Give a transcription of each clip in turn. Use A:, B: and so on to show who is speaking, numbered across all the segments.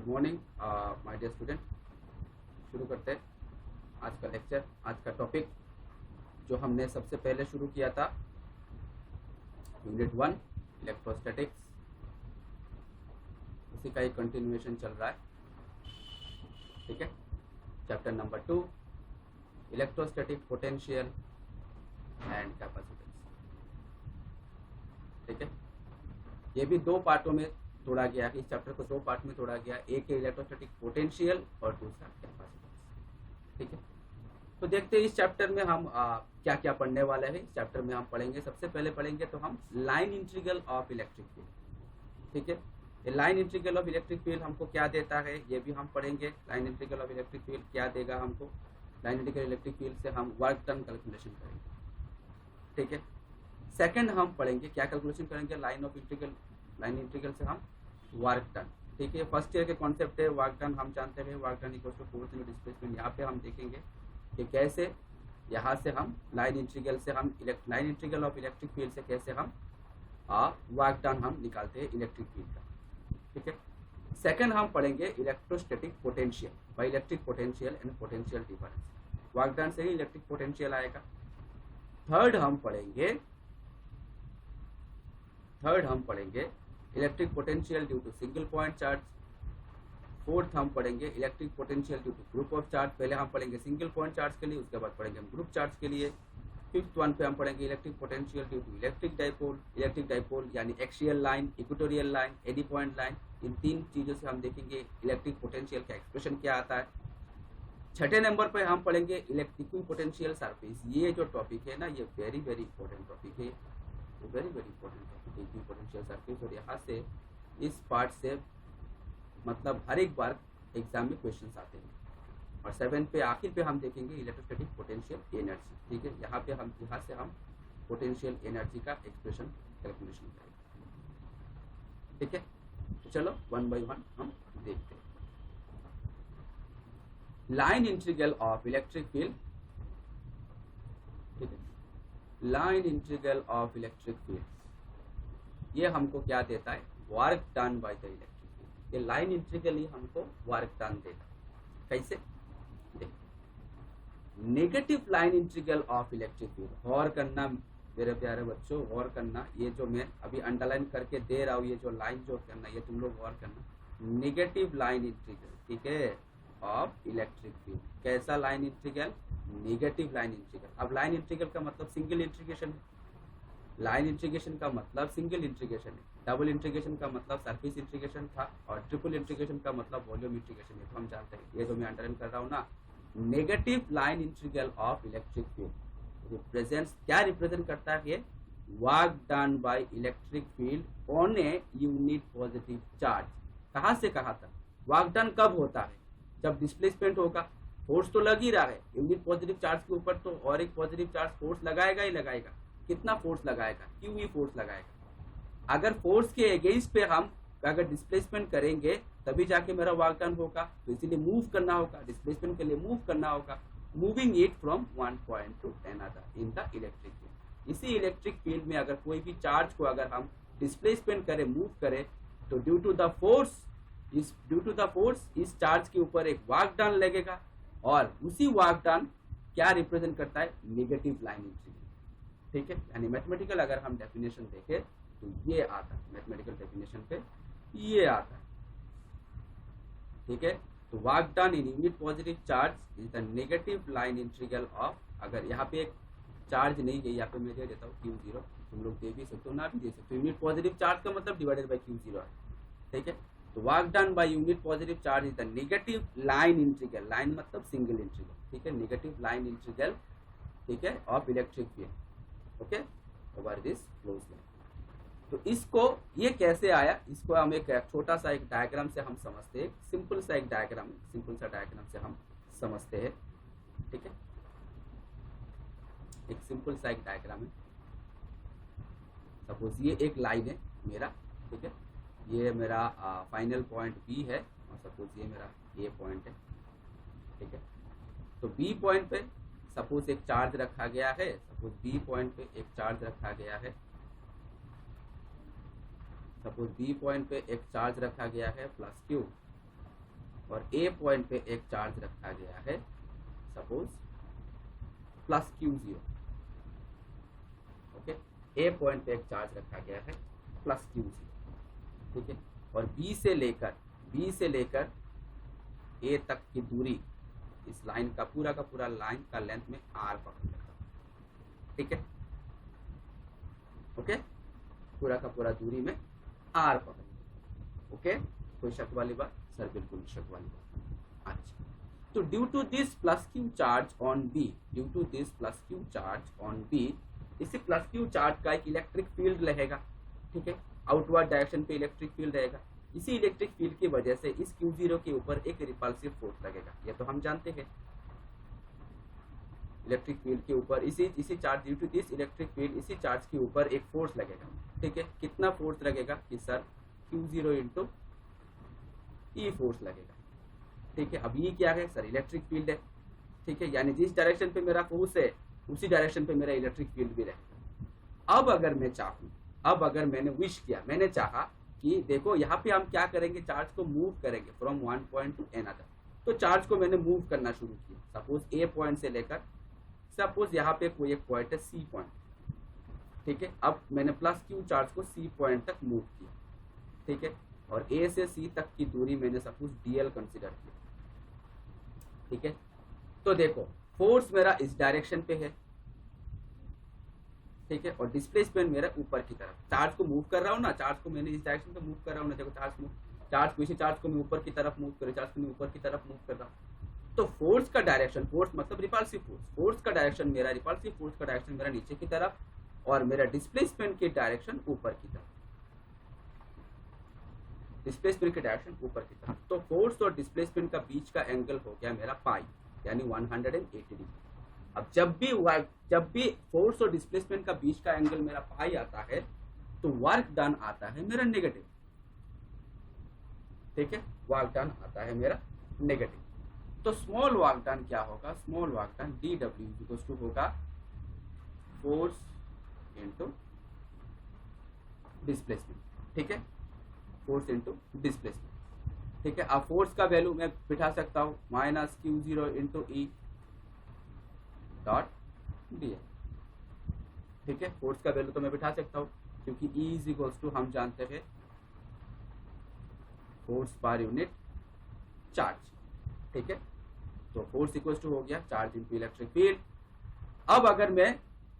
A: Good morning my dear student. शुरू करते हैं आज का लेक्चर। आज का टॉपिक जो हमने सबसे पहले शुरू किया था यूनिट 1 इलेक्ट्रोस्टैटिक्स, उसी का एक कंटिन्यूएशन चल रहा है। ठीक है, chapter number 2 electrostatic potential and capacitance. ठीक है, ये भी दो पार्टों में तोड़ा गया है। इस चैप्टर को दो पार्ट में तोड़ा गया, एक है इलेक्ट्रोस्टैटिक पोटेंशियल और दूसरा कैपेसिटेंस। ठीक है, तो देखते हैं इस चैप्टर में हम क्या क्या पढ़ने वाले हैं। इस चैप्टर में हम पढ़ेंगे, सबसे पहले पढ़ेंगे तो हम line integral of electric field. ठीक है, ये line integral of electric field हमको क्या देता है ये भी हम पढ़ेंगे। Line integral of electric field क्या देगा हमको, लाइन इंटीग्रल इलेक्ट्रिक फील्ड से हम वर्क डन कैलकुलेशन करेंगे। ठीक है, सेकंड हम पढ़ेंगे क्या कैलकुलेशन करेंगे, लाइन इंटीग्रल से हम वर्क डन। ठीक है, फर्स्ट ईयर के कॉन्सेप्ट है वर्क डन, हम जानते हैं work done equal to force into displacement. यहाँ पे हम देखेंगे कि कैसे यहाँ से हम line integral of electric field से कैसे हम वर्क डन हम निकालते हैं इलेक्ट्रिक फील्ड का। ठीक है, सेकंड हम पढ़ेंगे electrostatic potential, by electric potential and potential difference. Work done से ही इलेक्ट्रिक पोटेंशियल आएगा। थर्ड हम पढ़ेंगे electric potential due to single point charge. Fourth हम पढ़ेंगे electric potential due to group of charge. पहले हम पढ़ेंगे सिंगल पॉइंट चार्ज के लिए, उसके बाद पढ़ेंगे हम ग्रुप चार्ज के लिए। फिफ्थ वन पे हम पढ़ेंगे electric potential due to electric dipole यानी एक्सियल लाइन, इक्वेटोरियल लाइन, एडी पॉइंट लाइन। इन तीन चीजों से हम देखेंगे इलेक्ट्रिक पोटेंशियल का एक्सप्रेशन क्या आता है। छठे नंबर पे हम पढ़ेंगे इलेक्ट्रिक पोटेंशियल सरफेस। ये जो टॉपिक है ना, ये वेरी वेरी इंपॉर्टेंट टॉपिक है, वेरी वेरी इंपॉर्टेंट टॉपिक है पोटेंशियल सरफेस। और यहाँ से इस पार्ट से मतलब हर एक बार एग्जाम में क्वेश्चंस आते हैं। और 7 पे आखिर पे हम देखेंगे इलेक्ट्रोस्टैटिक पोटेंशियल एनर्जी। ठीक है, यहाँ से हम पोटेंशियल एनर्जी का एक्सप्रेशन कैलकुलेशन करेंगे। ठीक है, तो चलो वन बाय वन हम देखते हैं। Line integral of electric field. ठीक है, line integral of electric field ये हमको क्या देता है, work done by the electric field. ये लाइन इंटीग्रल ही हमको वर्क डन देगा। कैसे, negative line integral of electric field. गौर करना मेरे प्यारे बच्चों, गौर करना। ये जो मैं अभी अंडरलाइन करके दे रहा हूँ, ये जो लाइन जो करना, ये तुम लोग गौर करना। नेगेटिव लाइन इंटीग्रल, ठीक है, ऑफ इलेक्ट्रिक फील्ड। कैसा line integral, negative line integral. अब लाइन इंटीग्रल का मतलब सिंगल इंटीग्रेशन है, लाइन इंटीग्रेशन का मतलब सिंगल इंटीग्रेशन है। डबल इंटीग्रेशन का मतलब सरफेस इंटीग्रेशन था, और ट्रिपल इंटीग्रेशन का मतलब वॉल्यूम इंटीग्रेशन है। तो हम जानते हैं ये जो मैं अंडरलाइन कर रहा हूँ ना, negative line integral of electric field represent करता है work done bye electric field on A unit positive charge. कहां से कहां तक वर्क डन कब होता है, जब डिस्प्लेसमेंट होगा। फोर्स तो लग ही रहा है यूनिट पॉजिटिव चार्ज के ऊपर, तो और एक पॉजिटिव चार्ज फोर्स लगाएगा ही लगाएगा। कितना फोर्स लगाएगा, क्यू फोर्स लगाएगा। अगर फोर्स के अगेंस्ट पे हम अगर डिस्प्लेसमेंट करेंगे तभी जाके मेरा वर्क डन होगा। तो इसीलिए मूव करना होगा, डिस्प्लेसमेंट के लिए मूव करना होगा, moving it from one point two another in the electric field. इसी इलेक्ट्रिक फील्ड में अगर कोई भी चार्ज को अगर हम डिस्प्लेसमेंट करें, मूव करें, तो ड्यू टू द फोर्स इस चार्ज के ऊपर एक वर्क डन लगेगा। और उसी वर्क डन क्या रिप्रेजेंट करता है, नेगेटिव लाइन इंटीग्रल। ठीक है, यानी मैथमेटिकल अगर हम डेफिनेशन देखें तो ये आता है, मैथमेटिकल डेफिनेशन पे ये आता है। ठीक है, तो work done in unit positive charge is the negative line integral of. अगर यहाँ पे एक चार्ज नहीं है, यहाँ पे मैं दे देता हूँ Q0, तुम लोग दे भी सकते हो ना भी दे सकते हो। यूनिट पॉजिटिव चार्ज का मतलब डिवाइडेड बाय Q0 है। ठीक है, तो work done by unit positive charge is the negative line integral. Line मतलब सिंगल इंटीग्रल। ठीक है, नेगेटिव लाइन इंटीग्रल, ठीक है, of electric field. Okay, over this close line. तो इसको ये कैसे आया, इसको हम एक छोटा सा एक डायग्राम से हम समझते हैं। सिंपल सा डायग्राम से हम समझते हैं। ठीक है, एक सिंपल सा एक डायग्राम है। सपोज ये एक लाइन है मेरा, ठीक है, ये मेरा फाइनल पॉइंट बी है, और सपोज ये मेरा ए पॉइंट है। ठीक है, तो बी पॉइंट पे सपोज एक चार्ज रखा गया है, सपोज बी पॉइंट पे एक चार्ज रखा गया है, सपोज बी पॉइंट पे एक चार्ज रखा गया है प्लस क्यू। और ए पॉइंट पे एक चार्ज रखा गया है सपोज प्लस Q0, ओके। ए पॉइंट पे एक चार्ज रखा गया है प्लस Q0, ठीक है। और बी से लेकर ए तक की दूरी, इस लाइन का पूरा लाइन का लेंथ में आर पकड़ लेता हूं, ठीक है, ओके। पूरा का पूरा दूरी में आर पकड़ लेता, ओके। कोई शक वाली बात? सर बिल्कुल शक वाली बात। अच्छा, तो due to this plus q charge on b, इसी प्लस क्यू चार्ज का एक इलेक्ट्रिक फील्ड रहेगा, ठीक है। आउटवर्ड डायरेक्शन पे इलेक्ट्रिक फील्ड रहेगा। इसी इलेक्ट्रिक फील्ड की वजह से इस Q0 के ऊपर एक रिपल्सिव फोर्स लगेगा, ये तो हम जानते हैं। इलेक्ट्रिक फील्ड के ऊपर इसी charge, due to this electric field, इसी चार्ज के ऊपर एक फोर्स लगेगा, ठीक है। कितना फोर्स लगेगा कि सर Q0 इंटू ई फोर्स लगेगा, ठीक है। अब ये क्या है सर? इलेक्ट्रिक फील्ड है, ठीक है। यानी जिस डायरेक्शन पे मेरा फोर्स है उसी डायरेक्शन पे मेरा इलेक्ट्रिक फील्ड भी रहेगा। अब अगर मैं चाहूँ, अब अगर मैंने विश किया, मैंने चाहा कि देखो यहाँ पे हम क्या करेंगे, चार्ज को मूव करेंगे from one point two another. तो चार्ज को मैंने मूव करना शुरू किया, सपोज ए पॉइंट से लेकर, सपोज यहाँ पे कोई एक पॉइंट है सी पॉइंट, ठीक है। अब मैंने प्लस क्यू चार्ज को सी पॉइंट तक मूव किया, ठीक है। और ए से सी तक की दूरी मैंने सपोज डीएल कंसिडर किया, ठीक है। तो देखो फोर्स मेरा इस डायरेक्शन पे है, ठीक है। और डिस्प्लेसमेंट मेरा ऊपर की तरफ, चार्ज को मूव कर रहा हूँ ना, चार्ज को मैंने इस डायरेक्शन पे मूव कर रहा हूँ ना, देखो चार्ज को मैं ऊपर की तरफ मूव कर, चार्ज को मैं ऊपर की तरफ मूव कर रहा हूँ। तो फोर्स का डायरेक्शन, फोर्स मतलब रिपल्सिव फोर्स, फोर्स का डायरेक्शन मेरा, रिपल्सिव फोर्स का डायरेक्शन मेरा नीचे की तरफ, और मेरा डिस्प्लेसमेंट की डायरेक्शन ऊपर की तरफ, डिस्प्लेसमेंट की डायरेक्शन ऊपर की तरफ। तो फोर्स और डिस्प्लेसमेंट का बीच का एंगल हो गया मेरा पाई, यानी 180 डिग्री। अब जब भी फोर्स और डिस्प्लेसमेंट का बीच का एंगल मेरा पाई आता है तो वर्क डन आता है मेरा नेगेटिव, ठीक है। वर्क डन आता है मेरा नेगेटिव। तो स्मॉल वर्क डन क्या होगा? स्मॉल वर्क डन dW होगा फोर्स इंटू डिस्प्लेसमेंट, ठीक है, फोर्स इंटू डिस्प्लेसमेंट, ठीक है। अब फोर्स का वैल्यू मैं बिठा सकता हूँ minus Q0 into E dot D, ठीक है। फोर्स का वैल्यू तो मैं बिठा सकता हूँ क्योंकि E इज इक्वल्स टू हम जानते हैं फोर्स पर यूनिट चार्ज, ठीक है। तो फोर्स इक्वल्स टू हो गया चार्ज इंटू इलेक्ट्रिक फील्ड। अब अगर मैं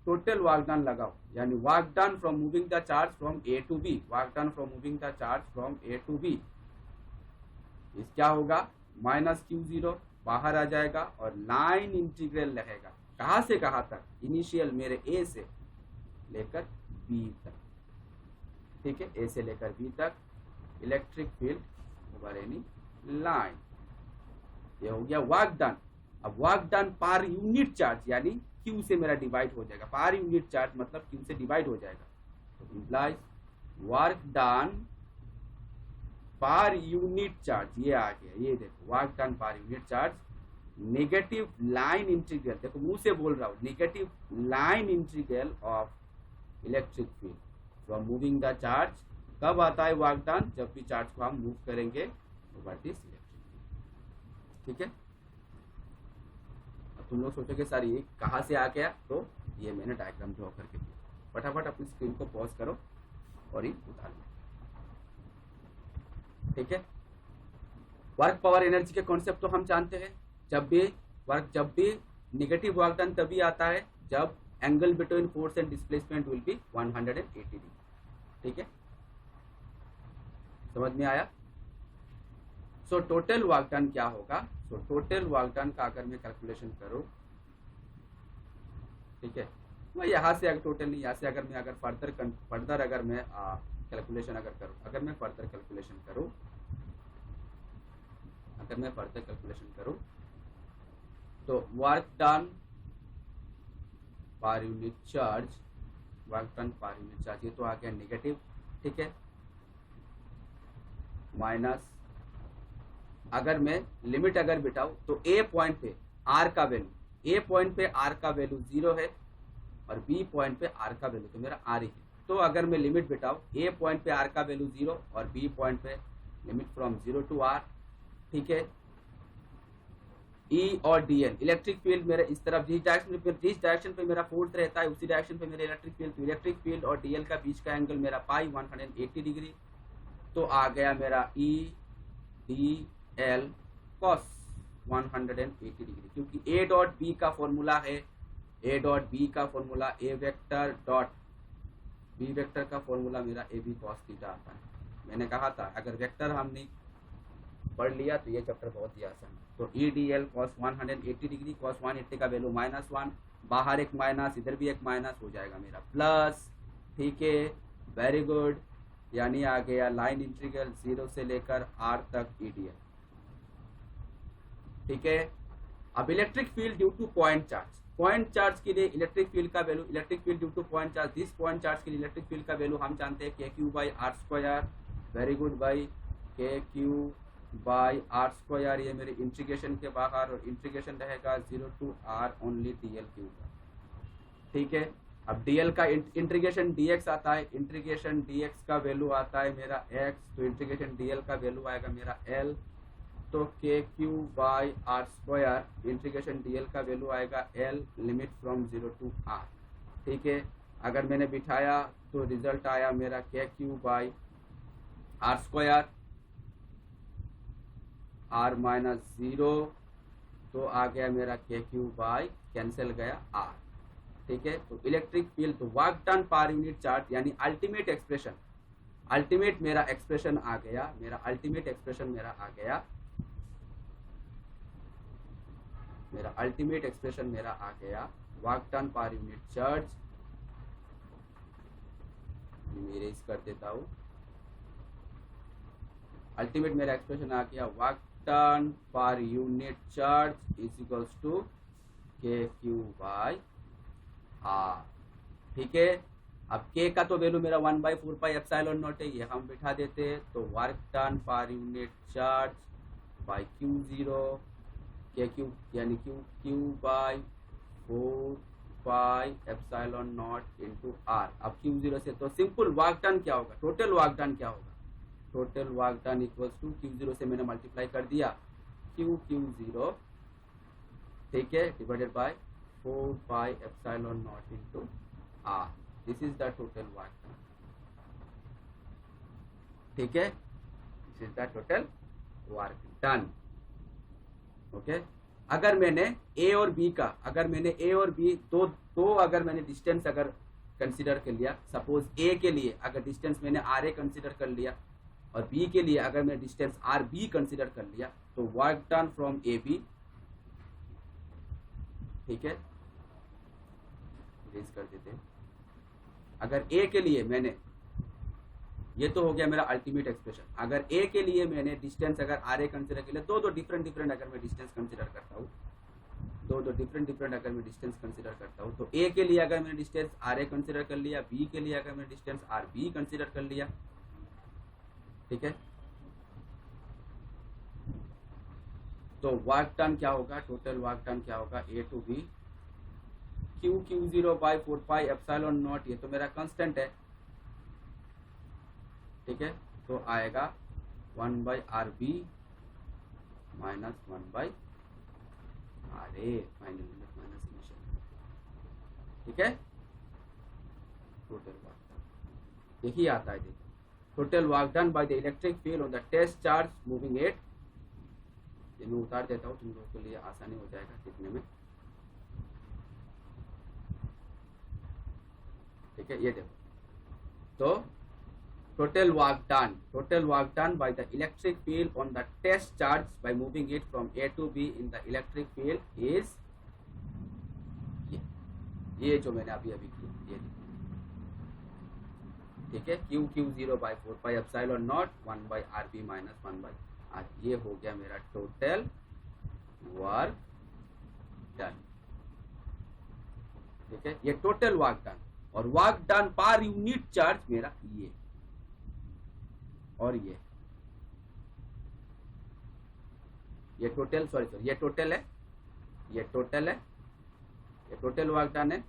A: टोटल वर्क डन लगाऊं, यानी work done from moving the charge from a to b, work done from moving the charge from a to b, इस क्या होगा माइनस Q0 बाहर आ जाएगा और लाइन इंटीग्रल रहेगा, कहां से कहां तक? इनिशियल मेरे ए से लेकर बी तक, ठीक है। ए से लेकर बी तक electric field over any line, ये हो गया वर्क डन। अब work done per unit charge, यानी क्यू से मेरा डिवाइड हो जाएगा, पर यूनिट चार्ज मतलब क्यू से डिवाइड हो जाएगा, तो implies work done per unit charge, ये आ गया, ये देखो work done per unit charge negative line integral, देखो मुंह से बोल रहा हूं, negative line integral of electric field from moving the charge. कब आता है वर्क डन? जब भी चार्ज को हम मूव करेंगे ओवर दिस इलेक्ट्रिक फील्ड, ठीक है। अब तुम लोग सोचोगे सर ये कहां से आ गया? तो ये मैंने डायग्राम ड्रॉ करके दिया। फटाफट अपनी स्क्रीन को पॉज करो और ये उतार लो, ठीक है। वर्क पावर एनर्जी के कॉन्सेप्ट तो हम जानते हैं, जब भी नेगेटिव वर्क डन तभी आता है जब angle between force and displacement will be 180 degree, ठीक है। समझ में आया? सो टोटल वर्क डन क्या होगा? सो टोटल वर्क डन का अगर मैं कैलकुलेशन करूं, ठीक है, मैं यहाँ से अगर टोटल नहीं, यहाँ से अगर मैं फर्दर अगर मैं कैलकुलेशन अगर करूं, अगर मैं फर्दर कैलकुलेशन करूं तो work done per unit charge, ये तो आ गया नेगेटिव, ठीक है, माइनस, अगर मैं लिमिट अगर बिठाऊं तो ए पॉइंट पे आर का वैल्यू 0 है और बी पॉइंट पे आर का वैल्यू तो मेरा आर ही है। तो अगर मैं लिमिट बिठाऊं, ए पॉइंट पे आर का वैल्यू 0 और बी पॉइंट पे लिमिट फ्रॉम 0 टू आर, ठीक है। ई और डी एल, इलेक्ट्रिक फील्ड मेरे इस तरफ जिस डायरेक्शन पे मेरा फोर्स रहता है उसी डायरेक्शन पे मेरे इलेक्ट्रिक फील्ड, तो इलेक्ट्रिक फील्ड और डी एल का बीच का एंगल मेरा पाई 180 डिग्री, तो आ गया मेरा E D L cos 180 degree, क्योंकि ए डॉट बी का फॉर्मूला है, ए डॉट बी का फॉर्मूला ए वेक्टर डॉट बी वेक्टर का फॉर्मूला मेरा ए बी कॉस थीटा आता है। मैंने कहा था अगर वेक्टर हमने पढ़ लिया तो ये चैप्टर बहुत ही आसान है। तो E D L cos 180 degree, cos 180 का वैल्यू -1, बाहर एक माइनस, इधर भी एक माइनस, हो जाएगा मेरा प्लस। ठीक है, वेरी गुड, यानी आ गया लाइन इंटीग्रल 0 से लेकर r तक ई डी एल। ठीक है, अब electric field due two point charge, point charge के लिए इलेक्ट्रिक फील्ड का value, electric field due two point charge, this point charge के लिए इलेक्ट्रिक फील्ड का वैल्यू हम जानते हैं KQ/r², वेरी गुड भाई, KQ/r², ये मेरे इंटीग्रेशन के बाहर, और इंटीग्रेशन रहेगा 0 to r ओनली dl के ऊपर। ठीक है, अब dl का इंटीग्रेशन dx आता है, इंटीग्रेशन dx का वैल्यू आता है मेरा x, तो इंटीग्रेशन dl का वैल्यू आएगा मेरा l, तो KQ/r², इंटीग्रेशन dl का वैल्यू आएगा l, limit from 0 to r। ठीक है, अगर मैंने बिठाया तो रिजल्ट आया मेरा KQ/r², r-0, तो आ गया मेरा KQ/ कैंसिल गया r। ठीक है, तो इलेक्ट्रिक फील्ड, तो work done per unit charge, यानी अल्टीमेट एक्सप्रेशन, अल्टीमेट मेरा एक्सप्रेशन आ गया, मेरा अल्टीमेट एक्सप्रेशन मेरा आ गया, मेरा अल्टीमेट एक्सप्रेशन मेरा आ गया work done per unit charge, मेरे इस कर देता हूँ, अल्टीमेट मेरा एक्सप्रेशन आ गया work done per unit charge is equals to KQ/r। ठीक है, अब K का तो वैल्यू मेरा 1/4πε0 है, ये हम बिठा देते हैं, तो work done per unit charge by Q0, KQ यानी Q/4πε0 इंटू r। अब Q0 से तो सिंपल वर्क डन क्या होगा, टोटल वर्क डन क्या होगा, total work done equals to Q0 से मैंने मल्टीप्लाई कर दिया, Q0, ठीक है, divided by 4πε0 into r, this is the total work done. ठीक है, this is the total work done. Okay, अगर मैंने ए और बी का, अगर मैंने ए और बी दो अगर मैंने डिस्टेंस अगर कंसीडर कर लिया, सपोज ए के लिए अगर डिस्टेंस मैंने आर ए कंसीडर कर लिया और बी के लिए अगर मैं डिस्टेंस आर बी कंसीडर कर लिया, तो work done from a b, ठीक है, रेज कर देते हैं, अगर ए के लिए मैंने, ये तो हो गया मेरा अल्टीमेट एक्सप्रेशन, अगर ए के लिए मैंने डिस्टेंस अगर आर ए कंसिडर कर लिया, दो डिफरेंट अगर मैं डिस्टेंस कंसिडर करता हूँ, दो डिफरेंट अगर मैं डिस्टेंस कंसिडर करता हूँ, तो ए के लिए अगर मैंने डिस्टेंस आर ए कंसिडर कर लिया, बी के लिए अगर मैंने डिस्टेंस आर बी कंसिडर कर लिया, ठीक है, तो वर्क डन क्या होगा, टोटल वर्क डन क्या होगा, ए टू बी Q/4πε0, ये तो मेरा कांस्टेंट है, ठीक है, तो आएगा 1/RB minus 1/RA, final limit minus initial, ठीक है, टोटल वर्क डन देखिए आता है, देखिए total work done by the electric field on the test charge moving at, ये मैं उतार देता हूँ, तुम लोगों के लिए आसानी हो जाएगा लिखने में, ठीक है, ये देखो, तो total work done by the electric field on the test charge by moving it from A to B in the electric field is ये जो मैंने अभी किया, ये ठीक है, Q/4πε0 1/RB माइनस 1/R, ये हो गया मेरा टोटल वर्क डन, ठीक है, ये टोटल वर्क डन, और work done per unit charge मेरा ये और ये टोटल, सॉरी ये टोटल है, ये टोटल वर्क डन है,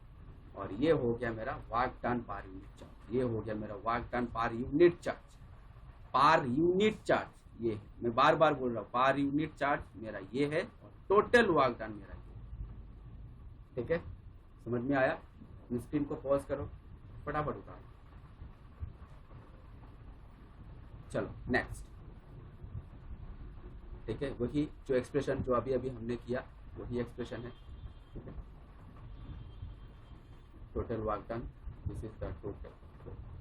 A: और ये हो गया मेरा work done per unit charge, ये हो गया मेरा work done per unit charge, ये मैं बार बार बोल रहा हूँ, पर यूनिट चार्ज मेरा ये है और टोटल वर्क डन मेरा। ठीक है, समझ में आया? स्क्रीन को पॉज करो, फटाफट उतारो। चलो नेक्स्ट। ठीक है, वही जो एक्सप्रेशन जो अभी अभी हमने किया वही एक्सप्रेशन है। ठीक है, total work done, this is the total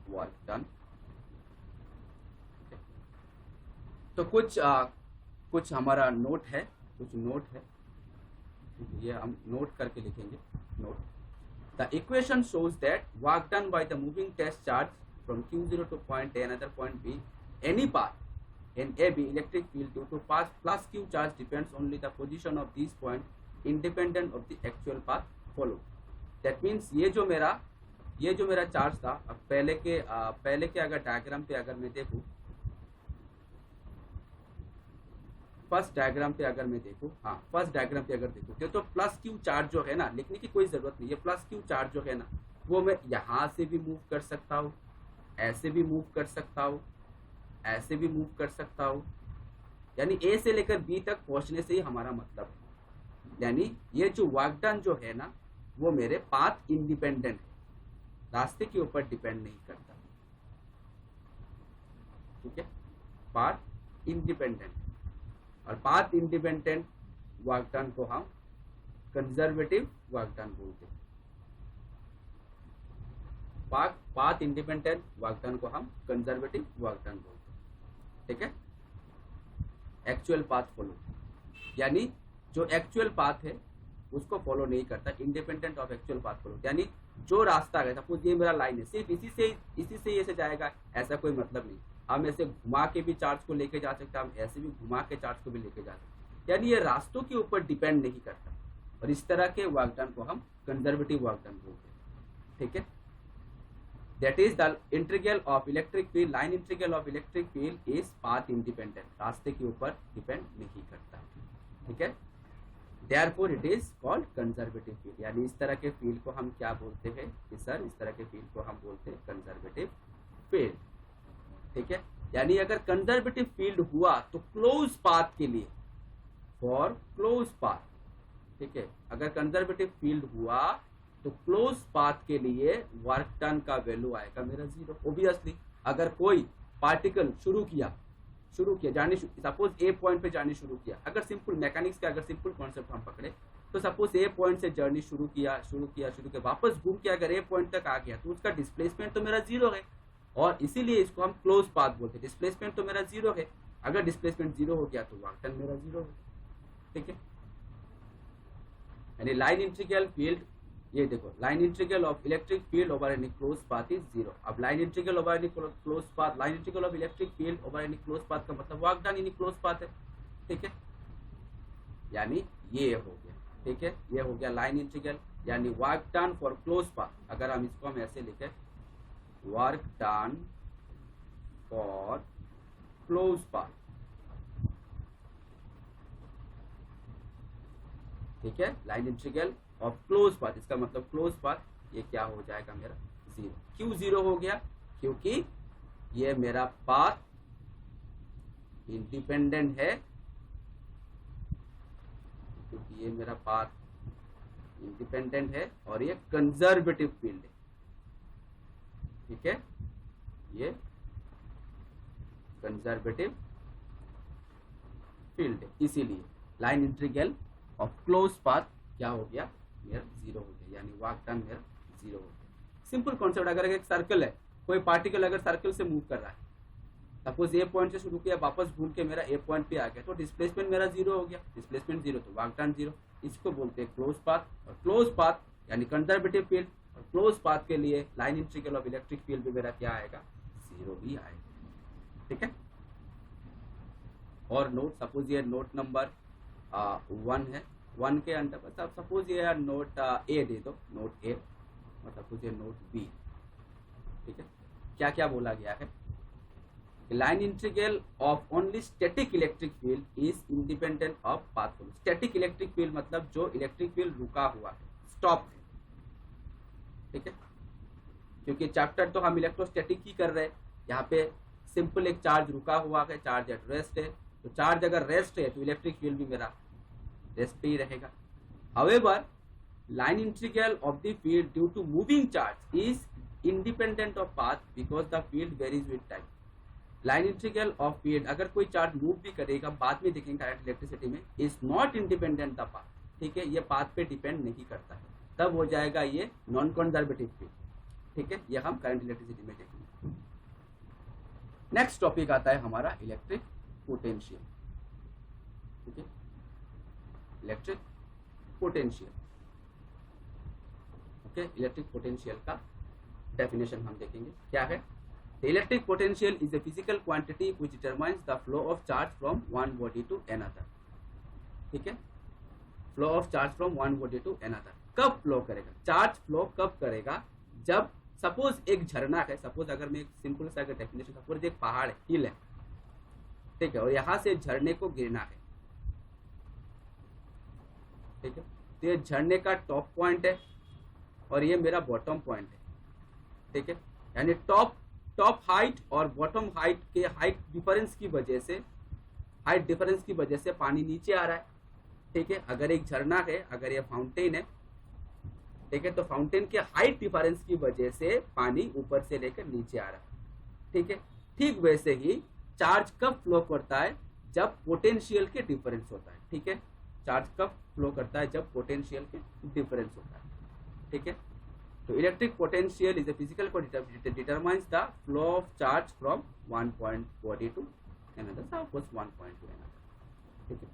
A: work done. तो कुछ हमारा नोट है, ये हम नोट करके लिखेंगे। Note, the equation shows that work done by the moving test charge from Q0 to point A another point B any path in AB electric field due to path plus Q charge depends only the position of these point independent of the actual path followed. That means ये जो मेरा charge था, अब पहले के अगर diagram पे अगर मैं देखूं, फर्स्ट डायग्राम पे अगर देखूं तो प्लस क्यू चार्ज जो है ना, लिखने की कोई जरूरत नहीं है। प्लस क्यू चार्ज जो है ना, वो मैं यहां से भी मूव कर सकता हूँ, ऐसे भी मूव कर सकता हूँ, ऐसे भी मूव कर सकता हूँ। यानी ए से लेकर बी तक पहुंचने से ही हमारा मतलब है। यानी ये जो वर्क डन जो है ना, वो मेरे पाथ इंडिपेंडेंट है, रास्ते के ऊपर डिपेंड नहीं करता। ठीक है, पाथ इंडिपेंडेंट, और पाथ इंडिपेंडेंट वर्क डन को हम कंजर्वेटिव वर्क डन बोलते हैं। पाथ इंडिपेंडेंट वर्क डन को हम कंजर्वेटिव वर्क डन बोलते हैं। ठीक है, एक्चुअल पाथ फॉलो, यानी जो एक्चुअल पाथ है उसको फॉलो नहीं करता, independent of actual path follow. यानी जो रास्ता है, सपोज ये मेरा लाइन है, सिर्फ इसी से ऐसे जाएगा, ऐसा कोई मतलब नहीं। हम ऐसे घुमा के भी चार्ज को लेके जा सकते हैं, हम ऐसे भी घुमा के चार्ज को भी लेके जा सकते हैं। यानी ये रास्तों के ऊपर डिपेंड नहीं करता, और इस तरह के वर्क डन को हम कंजर्वेटिव वर्क डन बोलते हैं। ठीक है, that is the integral of electric field, line integral of electric field is path independent, रास्ते के ऊपर डिपेंड नहीं करता। ठीक है, Therefore it is called conservative field। यानी इस तरह के फील्ड को हम क्या बोलते हैं कि सर, इस तरह के फील्ड को हम बोलते हैं कंजर्वेटिव फील्ड। ठीक है, यानी अगर कंजर्वेटिव फील्ड हुआ तो क्लोज पाथ के लिए, फॉर क्लोज पाथ, ठीक है, अगर कंजर्वेटिव फील्ड हुआ तो क्लोज पाथ के लिए वर्क डन का वैल्यू आएगा मेरा 0। ओब्वियसली अगर कोई पार्टिकल शुरू किया जाने, सपोज ए पॉइंट पे जाने शुरू किया, अगर सिंपल मैकेनिक्स का अगर सिंपल कॉन्सेप्ट हम पकड़े तो सपोज ए पॉइंट से जर्नी शुरू किया वापस घूम के अगर ए पॉइंट तक आ गया तो उसका डिस्प्लेसमेंट तो मेरा 0 है, और इसीलिए इसको हम क्लोज पाथ बोलते हैं। डिस्प्लेसमेंट तो मेरा 0 है, अगर डिस्प्लेसमेंट 0 हो गया तो वर्क डन मेरा 0 है। ठीक है, यानी लाइन इंटीग्रल फील्ड, ये देखो, line integral of electric field over any close path is 0। अब line integral over any close path, line integral of electric field over any close path का मतलब work done in close path है। ठीक है, यानी ये हो गया। ठीक है, ये हो गया लाइन इंटीग्रल, यानी work done for close path. अगर हम इसको हम ऐसे लिखे, work done for close path. ठीक है, line integral of close path, इसका मतलब क्लोज पाथ, ये क्या हो जाएगा मेरा 0। क्यों 0 हो गया? क्योंकि ये मेरा पाथ इंडिपेंडेंट है, और ये कंजर्वेटिव फील्ड है। ठीक है, ये कंजर्वेटिव फील्ड है, इसीलिए line integral of close path क्या हो गया मेरा 0 हो गया, यानी वर्क डन मेरा 0 हो गया। सिंपल कॉन्सेप्ट, अगर एक सर्कल है, कोई पार्टिकल अगर सर्कल से मूव कर रहा है, सपोज ए पॉइंट से शुरू किया, वापस घूम के मेरा ए पॉइंट पे आ गया, तो डिस्प्लेसमेंट मेरा 0 हो गया। डिस्प्लेसमेंट 0 तो वर्क डन 0। इसको बोलते हैं क्लोज पाथ, और क्लोज पाथ यानी कंजर्वेटिव फील्ड, और क्लोज पाथ के लिए line integral of electric field भी मेरा क्या आएगा 0 ही आएगा। ठीक है, और नोट, सपोज ये नोट नंबर 1 है, 1 के अंदर सपोज ये नोट ए दे दो, नोट ए, और सपोज ये नोट बी। ठीक है, क्या क्या बोला गया है? Line integral of only static electric field is independent of path follow. Static electric field मतलब जो इलेक्ट्रिक फील्ड रुका हुआ है, स्टॉप है। ठीक है, क्योंकि चैप्टर तो हम इलेक्ट्रोस्टैटिक ही कर रहे हैं, यहाँ पे सिंपल एक चार्ज रुका हुआ है, चार्ज एट रेस्ट है, तो चार्ज अगर रेस्ट है तो इलेक्ट्रिक फील्ड भी मेरा रेस्ट पे ही रहेगा। However line integral of the field due to moving charge is independent of path because the field varies with time। Line integral of field अगर कोई चार्ज मूव भी करेगा, बाद में देखेंगे करंट इलेक्ट्रिसिटी में, is not independent the path. ठीक है, ये पाथ पे डिपेंड नहीं करता है, तब हो जाएगा ये नॉन कंजर्वेटिव फील्ड। ठीक है, ये हम करंट इलेक्ट्रिसिटी में देखेंगे। नेक्स्ट टॉपिक आता है हमारा इलेक्ट्रिक पोटेंशियल। ठीक है, electric potential. Okay, electric potential का डेफिनेशन हम देखेंगे क्या है। The electric potential is a physical quantity which determines the flow of charge from one body to another। ठीक है, flow of charge from one body to another. कब flow करेगा charge, flow कब करेगा, जब सपोज एक झरना है, सपोज अगर मैं एक सिंपल सा डेफिनेशन, सपोज एक पहाड़ है, हिल है, ठीक है, और यहाँ से झरने को गिरना है। ठीक है, तो ये झरने का टॉप पॉइंट है और ये मेरा बॉटम पॉइंट है। ठीक है, यानी टॉप हाइट और बॉटम हाइट के हाइट डिफरेंस की वजह से पानी नीचे आ रहा है। ठीक है, अगर एक झरना है, अगर ये फाउंटेन है, ठीक है, तो फाउंटेन के हाइट डिफरेंस की वजह से पानी ऊपर से लेकर नीचे आ रहा है। ठीक है, ठीक वैसे ही चार्ज कब फ्लो करता है, जब पोटेंशियल के डिफरेंस होता है। ठीक है, चार्ज कब फ्लो करता है, जब पोटेंशियल के डिफरेंस होता है। ठीक है, तो electric potential is a physical quantity that determines the flow of charge from one point body to another, suppose one point to another। ठीक है,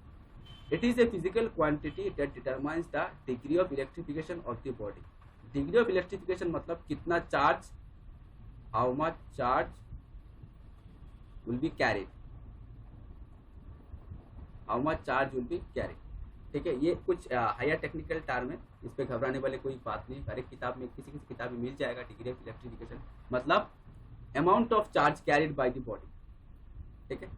A: it is a physical quantity that determines the degree of electrification of the body। degree of electrification मतलब कितना charge, how much charge will be carried, how much charge will be carried। ठीक है, ये कुछ higher technical term है, इस पे घबराने वाले कोई बात नहीं। हर एक किताब में, किसी किताब में मिल जाएगा। डिग्री ऑफ इलेक्ट्रिफिकेशन मतलब amount of charge carried by the body. ठीक है,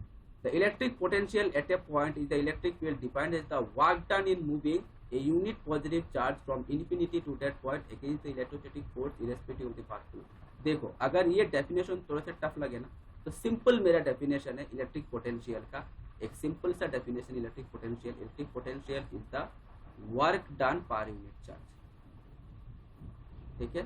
A: the electric potential at a point is the electric field defined as the work done in moving a unit positive charge from infinity to that point against the electrostatic force irrespective of the path. देखो, अगर ये definition थोड़ा सा tough लगे ना, तो simple मेरा definition है इलेक्ट्रिक पोटेंशियल का, एक सिंपल सा definition electric potential is the work done per unit charge. ठीक है,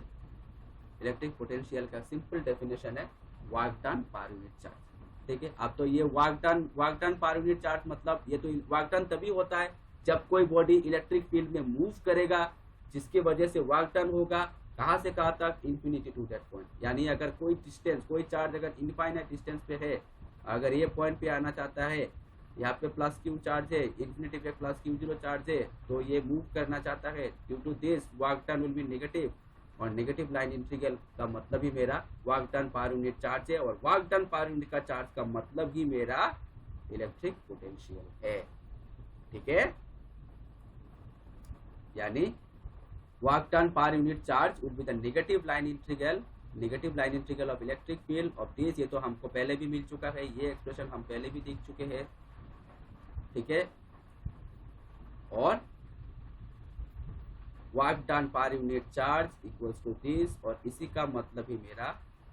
A: इलेक्ट्रिक पोटेंशियल का सिंपल डेफिनेशन है work done per unit charge. ठीक है, अब तो ये work done per unit charge मतलब ये तो वर्क डन तभी होता है जब कोई बॉडी इलेक्ट्रिक फील्ड में मूव करेगा, जिसकी वजह से वर्क डन होगा कहाँ से कहाँ तक, इन्फिनिटी टू दैट पॉइंट। यानी अगर कोई डिस्टेंस, कोई चार्ज अगर इनफाइनाइट डिस्टेंस पे है, अगर ये पॉइंट पे आना चाहता है, यहाँ पे प्लस क्यू चार्ज है, इन्फिनिटी पे प्लस क्यू जीरो चार्ज है, तो ये मूव करना चाहता है, due to this work done will be negative, और नेगेटिव लाइन इंटीग्रल का मतलब ही मेरा work done per unit charge है, और वर्क डन पर यूनिट का चार्ज का मतलब ही मेरा इलेक्ट्रिक पोटेंशियल है। ठीक है, यानी work done per unit charge would be the negative line integral of electric field of this. ये तो हमको पहले भी मिल चुका है, ये एक्सप्रेशन हम पहले भी देख चुके हैं। ठीक है, और work done per unit charge equals to this, और इसी का मतलब ही मेरा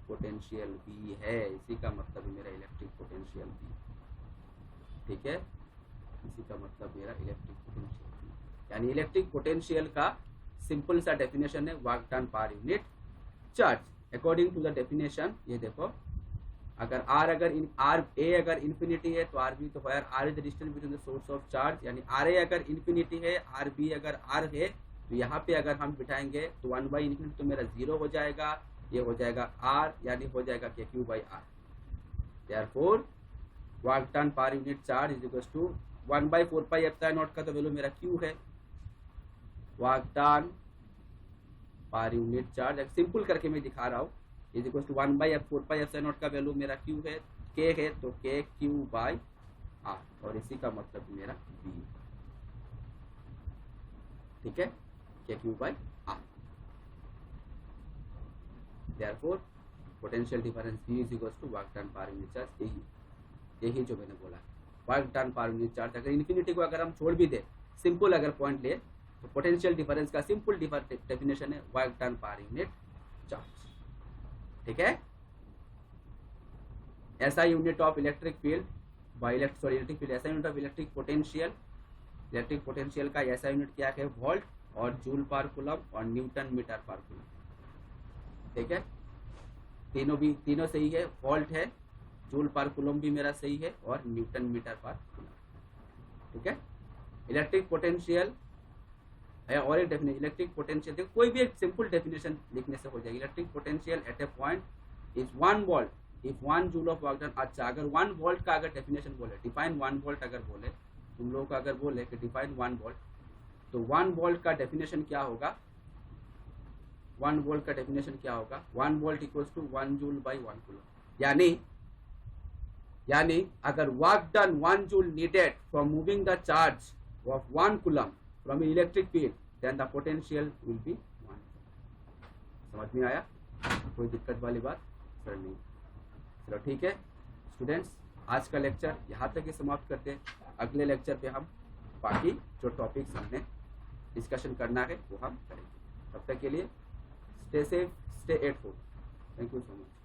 A: पोटेंशियल भी है, इसी का मतलब ही मेरा इलेक्ट्रिक पोटेंशियल भी। ठीक है, इसी का मतलब मेरा इलेक्ट्रिक पोटेंशियल भी, यानी इलेक्ट्रिक पोटेंशियल का सिंपल सा डेफिनेशन है work done per unit charge. According to the definition, ये देखो, अगर आर ए अगर इन्फिनिटी है तो आर बी, तो where r is the distance between the source of charge, यानी आर ए अगर इन्फिनिटी है, आर बी अगर आर है, तो यहाँ पे अगर हम बिठाएंगे तो 1 बाई इन्फिनिटी तो मेरा 0 हो जाएगा, ये हो जाएगा आर, यानी हो जाएगा k q by r. Therefore work done per unit charge is equal to 1 by 4 pi epsilon naught का तो वैल्यू मेरा क्यू है, work done per unit charge simple करके मैं दिखा रहा हूँ, is equal to 1 by 4 pi epsilon naught का वैल्यू मेरा क्यू है, के है तो के क्यू बाई आर, और इसी का मतलब मेरा बी। ठीक है, k q by r. Therefore potential difference b is equal to work done per unit charge. यही जो मैंने बोला, work done per unit charge अगर इन्फिनिटी को अगर हम छोड़ भी दे, सिंपल अगर पॉइंट ले, तो पोटेंशियल डिफरेंस का सिंपल डेफिनेशन है work done per unit charge. ठीक है, ऐसा unit of electric field by electric field, ऐसा unit of electric potential electric potential का ऐसा यूनिट क्या है, वोल्ट, और जूल पर कूलम और न्यूटन मीटर पर कूलम। ठीक है, तीनों सही है, वोल्ट है, जूल पर कूलम भी मेरा सही है, और न्यूटन मीटर पर कूलम। ठीक है, इलेक्ट्रिक पोटेंशियल है। और एक डेफिनेशन इलेक्ट्रिक पोटेंशियल, देखो कोई भी एक सिंपल डेफिनेशन लिखने से हो जाएगी। Electric potential at a point is 1 volt if 1 joule of work done. अच्छा, अगर 1 वोल्ट का अगर डेफिनेशन बोले, डिफाइन 1 वोल्ट अगर बोले, तुम लोगों का अगर बोले कि डिफाइन 1 वोल्ट, तो 1 वोल्ट का डेफिनेशन क्या होगा, 1 वोल्ट का डेफिनेशन क्या होगा, 1 volt equals to 1 joule by 1 coulomb. यानी अगर work done 1 joule needed for moving the charge of 1 coulomb from electric field, then the potential will be 1। समझ में आया? कोई दिक्कत वाली बात सर नहीं? चलो ठीक है स्टूडेंट्स, आज का लेक्चर यहाँ तक ही समाप्त करते हैं। अगले लेक्चर पे हम बाकी जो टॉपिक्स हमने डिस्कशन करना है वो हम करेंगे। तब तक के लिए stay safe, stay at home. Thank you so much.